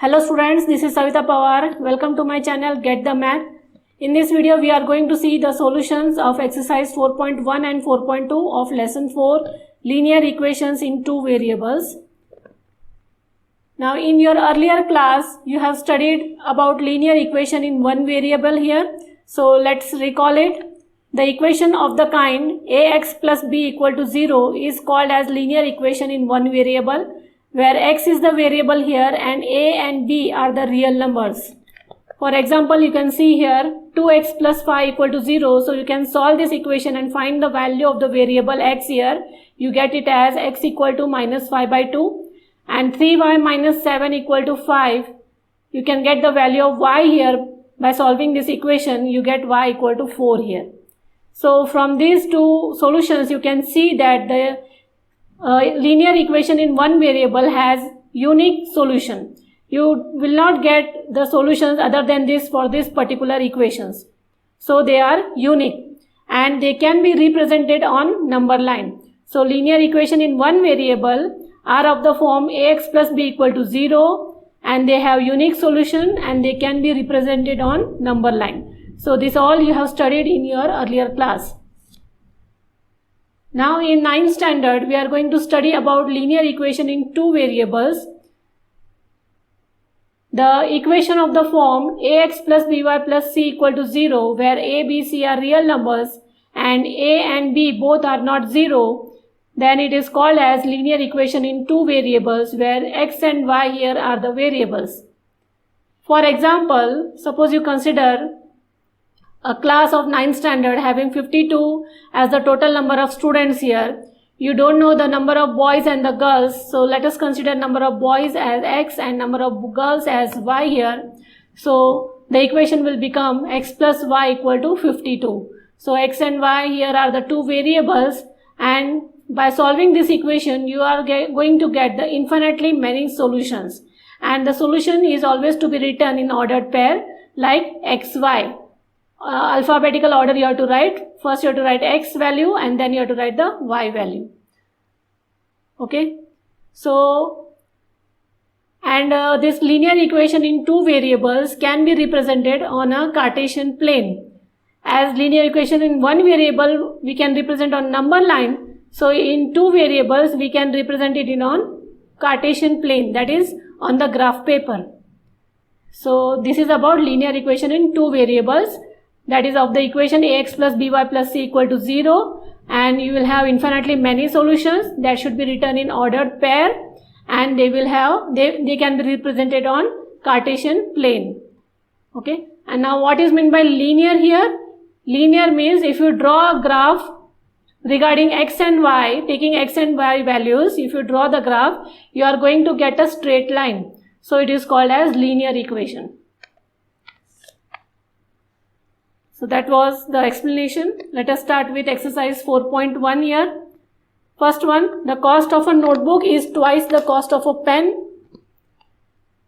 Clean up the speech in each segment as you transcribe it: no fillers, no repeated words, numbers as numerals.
Hello students, this is Savita Pawar. Welcome to my channel Get the Math. In this video we are going to see the solutions of exercise 4.1 and 4.2 of lesson 4 linear equations in two variables. Now in your earlier class you have studied about linear equation in one variable here. So let's recall it. The equation of the kind ax plus b equal to 0 is called as linear equation in one variable, where x is the variable here and a and b are the real numbers. For example, you can see here 2x plus 5 equal to 0. So you can solve this equation and find the value of the variable x here. You get it as x equal to minus 5 by 2 and 3y minus 7 equal to 5. You can get the value of y here. By solving this equation, you get y equal to 4 here. So from these two solutions, you can see that the linear equation in one variable has unique solution. You will not get the solutions other than this for this particular equations. So they are unique and they can be represented on number line. So linear equation in one variable are of the form ax plus b equal to 0 and they have unique solution and they can be represented on number line. So this all you have studied in your earlier class. Now in 9th standard, we are going to study about linear equation in two variables. The equation of the form ax plus by plus c equal to 0, where a, b, c are real numbers and a and b both are not 0, then it is called as linear equation in two variables, where x and y here are the variables. For example, suppose you consider a class of 9th standard having 52 as the total number of students here. You don't know the number of boys and the girls, so let us consider number of boys as x and number of girls as y here. So the equation will become x plus y equal to 52. So x and y here are the two variables, and by solving this equation you are going to get the infinitely many solutions, and the solution is always to be written in ordered pair like x, y. Alphabetical order you have to write. First you have to write x value and then you have to write the y value. Okay. So, and this linear equation in two variables can be represented on a Cartesian plane. As linear equation in one variable we can represent on number line. So in two variables we can represent it in on Cartesian plane, that is on the graph paper. So this is about linear equation in two variables. That is of the equation ax plus by plus c equal to 0, and you will have infinitely many solutions that should be written in ordered pair, and they can be represented on Cartesian plane. Okay, and now what is meant by linear here? Linear means if you draw a graph regarding x and y, taking x and y values, if you draw the graph, you are going to get a straight line. So it is called as linear equation. So that was the explanation. Let us start with exercise 4.1 here. First one, the cost of a notebook is twice the cost of a pen.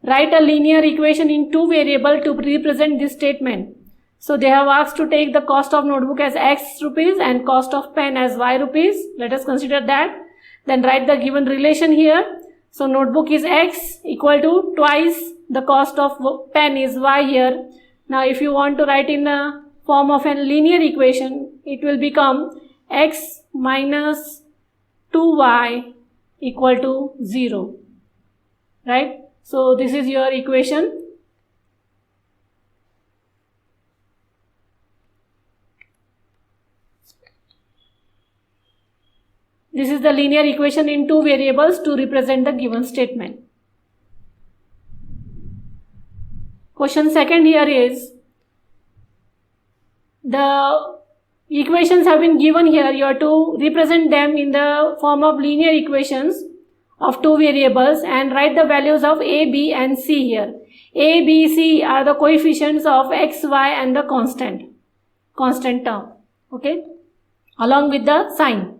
Write a linear equation in two variables to represent this statement. So they have asked to take the cost of notebook as x rupees and cost of pen as y rupees. Let us consider that. Then write the given relation here. So notebook is x equal to twice the cost of pen is y here. Now if you want to write in a form of a linear equation, it will become x minus 2y equal to 0, right? So this is your equation. This is the linear equation in two variables to represent the given statement. Question second here is, the equations have been given here. You have to represent them in the form of linear equations of two variables and write the values of a, b and c here. A, b, c are the coefficients of x, y and the constant term, okay, along with the sign.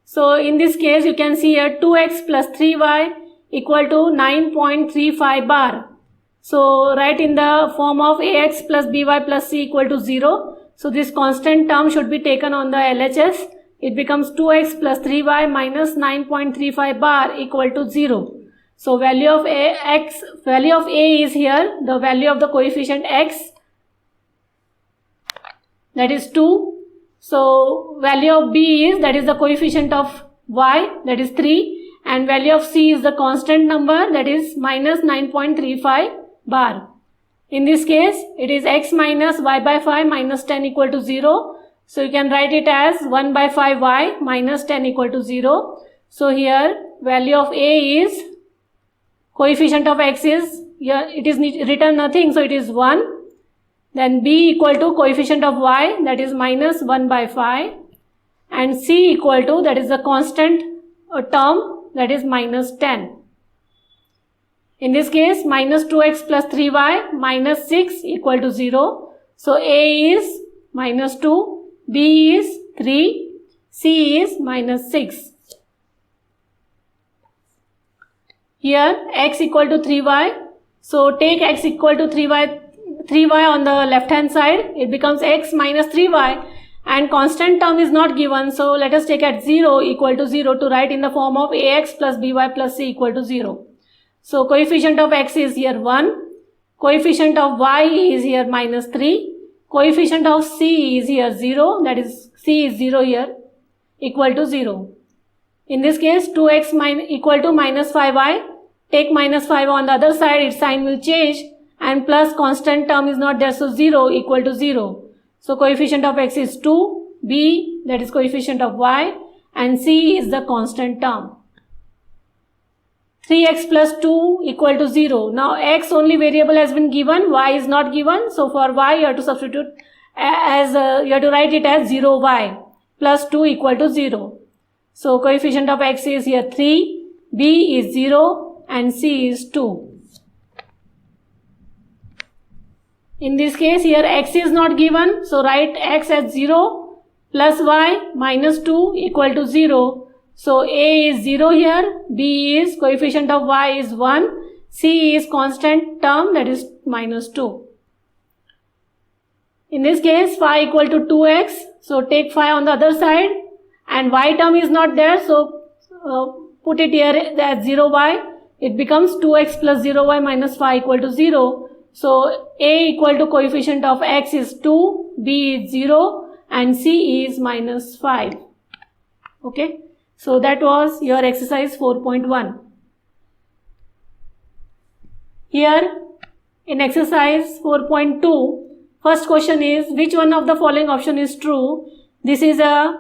So in this case you can see here 2x plus 3y equal to 9.35 bar. So write in the form of ax plus by plus c equal to 0. So this constant term should be taken on the LHS. It becomes 2x plus 3y minus 9.35 bar equal to 0. So value of A is here, the value of the coefficient x, that is 2. So value of B is, that is the coefficient of y, that is 3, and value of C is the constant number, that is minus 9.35 bar. In this case, it is x minus y by 5 minus 10 equal to 0. So you can write it as 1 by 5y minus 10 equal to 0. So here value of A is, coefficient of x is, here it is written nothing, so it is 1. Then B equal to coefficient of y, that is minus 1 by 5. And C equal to, that is the constant term, that is minus 10. In this case, minus 2x plus 3y minus 6 equal to 0. So A is minus 2, B is 3, C is minus 6. Here x equal to 3y. So take x equal to 3y on the left hand side. It becomes x minus 3y, and constant term is not given. So let us take at 0 equal to 0 to write in the form of ax plus by plus c equal to 0. So coefficient of x is here 1, coefficient of y is here minus 3, coefficient of c is here 0, that is c is 0 here, equal to 0. In this case, 2x equal to minus 5y, take minus 5 on the other side, its sign will change, and plus constant term is not there, so 0 equal to 0. So coefficient of x is 2, b, that is coefficient of y, and c is the constant term. 3x plus 2 equal to 0. Now x only variable has been given, y is not given. So for y you have to substitute as, you have to write it as 0y plus 2 equal to 0. So coefficient of x is here 3, b is 0, and c is 2. In this case here x is not given, so write x as 0 plus y minus 2 equal to 0. So A is 0 here, B is coefficient of y is 1, C is constant term, that is minus 2. In this case phi equal to 2x, so take phi on the other side, and y term is not there, so put it here as 0y, it becomes 2x plus 0y minus phi equal to 0. So A equal to coefficient of x is 2, B is 0, and C is minus 5. Okay. So that was your exercise 4.1. Here in exercise 4.2, first question is, which one of the following option is true? This is a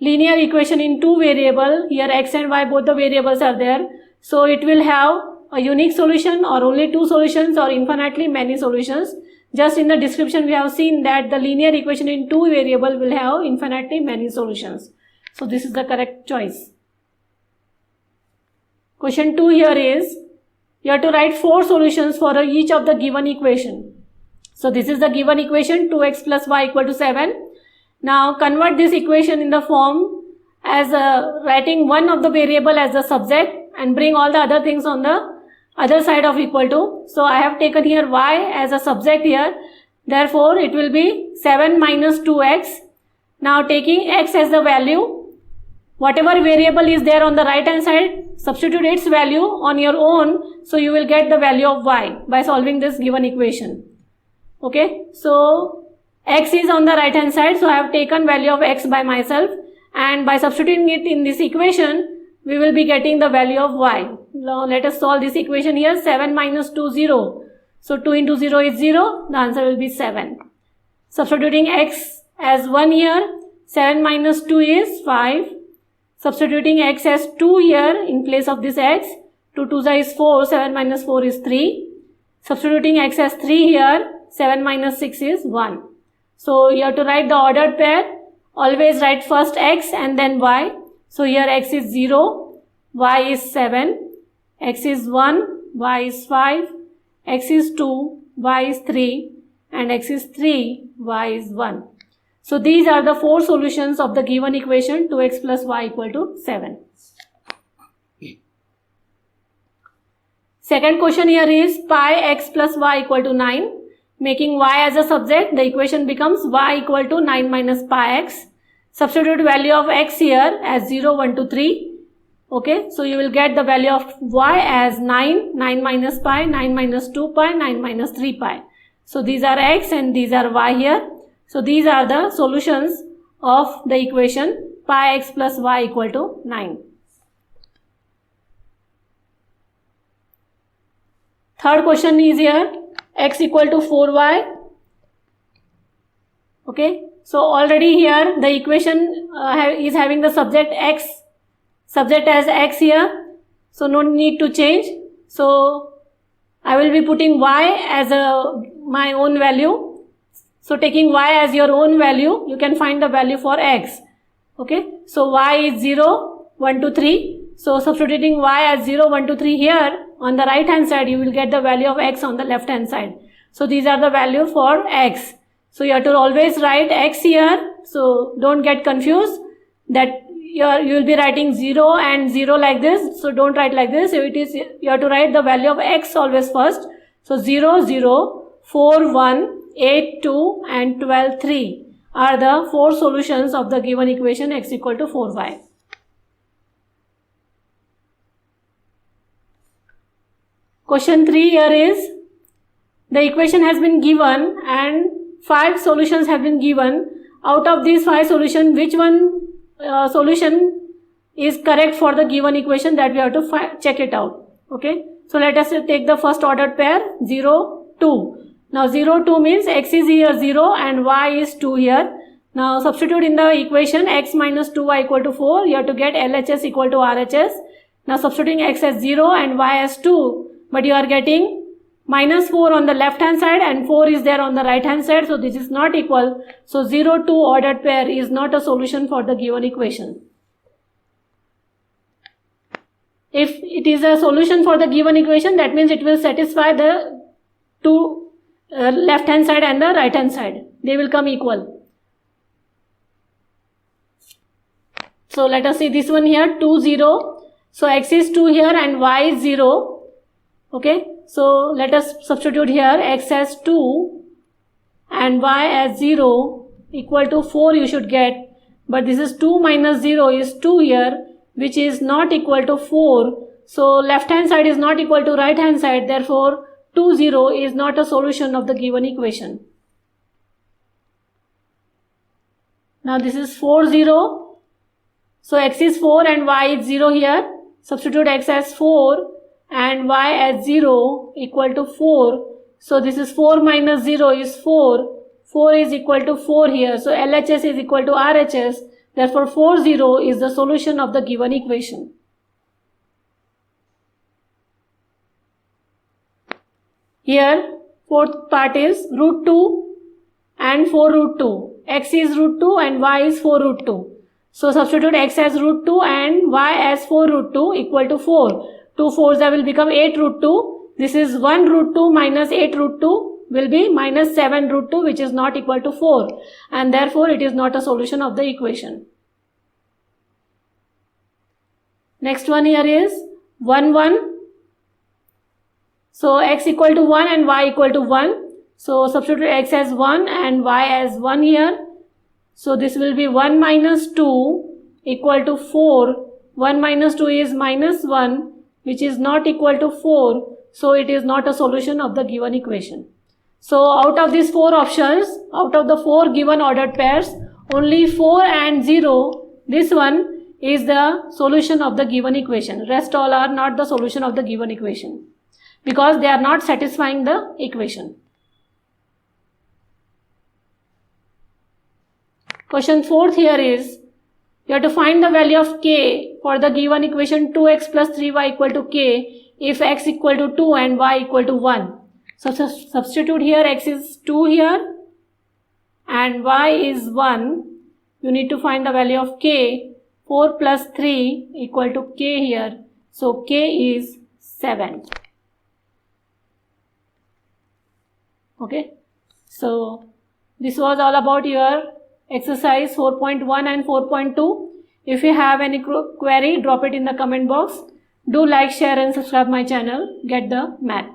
linear equation in two variables. Here x and y, both the variables are there. So it will have a unique solution or only two solutions or infinitely many solutions. Just in the description we have seen that the linear equation in two variables will have infinitely many solutions. So this is the correct choice. Question 2 here is, you have to write 4 solutions for each of the given equation. So this is the given equation, 2x plus y equal to 7. Now convert this equation in the form as writing one of the variable as the subject and bring all the other things on the other side of equal to. So I have taken here y as a subject here. Therefore it will be 7 minus 2x. Now taking x as the value, whatever variable is there on the right hand side, substitute its value on your own, so you will get the value of y by solving this given equation. Okay, so x is on the right hand side, so I have taken value of x by myself, and by substituting it in this equation, we will be getting the value of y. Now let us solve this equation here. 7 minus 2, 0. So 2 into 0 is 0, the answer will be 7. Substituting x as 1 here, 7 minus 2 is 5. Substituting x as 2 here in place of this x, 2 2 is 4, 7 minus 4 is 3. Substituting x as 3 here, 7 minus 6 is 1. So you have to write the ordered pair. Always write first x and then y. So here x is 0, y is 7, x is 1, y is 5, x is 2, y is 3, and x is 3, y is 1. So these are the 4 solutions of the given equation 2x plus y equal to 7. Second question here is pi x plus y equal to 9. Making y as a subject, the equation becomes y equal to 9 minus pi x. Substitute value of x here as 0, 1, 2, 3. Okay, so you will get the value of y as 9, 9 minus pi, 9 minus 2 pi, 9 minus 3 pi. So these are x and these are y here. So these are the solutions of the equation pi x plus y equal to 9. Third question is here, x equal to 4y. Okay, so already here the equation is having the subject x, subject as x here, so no need to change. So I will be putting y as my own value. So taking y as your own value, you can find the value for x. Okay, so y is 0, 1, 2, 3. So substituting y as 0, 1, 2, 3 here on the right hand side, you will get the value of x on the left hand side. So these are the value for x. So you have to always write x here. So don't get confused that you will be writing 0 and 0 like this. So don't write like this. So it is, you have to write the value of x always first. So 0, 0, 4, 1, 8, 2 and 12, 3 are the 4 solutions of the given equation x equal to 4y. Question 3 here is, the equation has been given and 5 solutions have been given. Out of these 5 solutions, which one solution is correct for the given equation, that we have to check it out. Okay, so let us take the first ordered pair 0, 2. Now 0, 2 means x is here 0 and y is 2 here. Now substitute in the equation x minus 2y equal to 4. You have to get LHS equal to RHS. Now substituting x as 0 and y as 2, but you are getting minus 4 on the left hand side and 4 is there on the right hand side. So this is not equal. So 0, 2 ordered pair is not a solution for the given equation. If it is a solution for the given equation, that means it will satisfy the two left hand side and the right hand side. They will come equal. So let us see this one here, 2, 0. So x is 2 here and y is 0. Okay, so let us substitute here x as 2 and y as 0 equal to 4 you should get. But this is 2 minus 0 is 2 here, which is not equal to 4. So left hand side is not equal to right hand side. Therefore 2, 0 is not a solution of the given equation. Now this is 4, 0. So x is 4 and y is 0 here. Substitute x as 4 and y as 0 equal to 4. So this is 4 minus 0 is 4. 4 is equal to 4 here. So LHS is equal to RHS. Therefore 4, 0 is the solution of the given equation. Here fourth part is root 2 and 4 root 2. X is root 2 and y is 4 root 2. So substitute x as root 2 and y as 4 root 2 equal to 4. 2 4s will become 8 root 2. This is 1 root 2 minus 8 root 2 will be minus 7 root 2, which is not equal to 4. And therefore it is not a solution of the equation. Next one here is 1, 1. So x equal to 1 and y equal to 1. So substitute x as 1 and y as 1 here. So this will be 1 minus 2 equal to 4. 1 minus 2 is minus 1, which is not equal to 4. So it is not a solution of the given equation. So out of these 4 options, out of the 4 given ordered pairs, only 4 and 0, this one is the solution of the given equation. Rest all are not the solution of the given equation, because they are not satisfying the equation. Question 4th here is, you have to find the value of k for the given equation 2x plus 3y equal to k if x equal to 2 and y equal to 1. So substitute here, x is 2 here and y is 1. You need to find the value of k. 4 plus 3 equal to k here. So k is 7. Okay. So this was all about your exercise 4.1 and 4.2. If you have any query, drop it in the comment box. Do like, share and subscribe my channel. Get the math.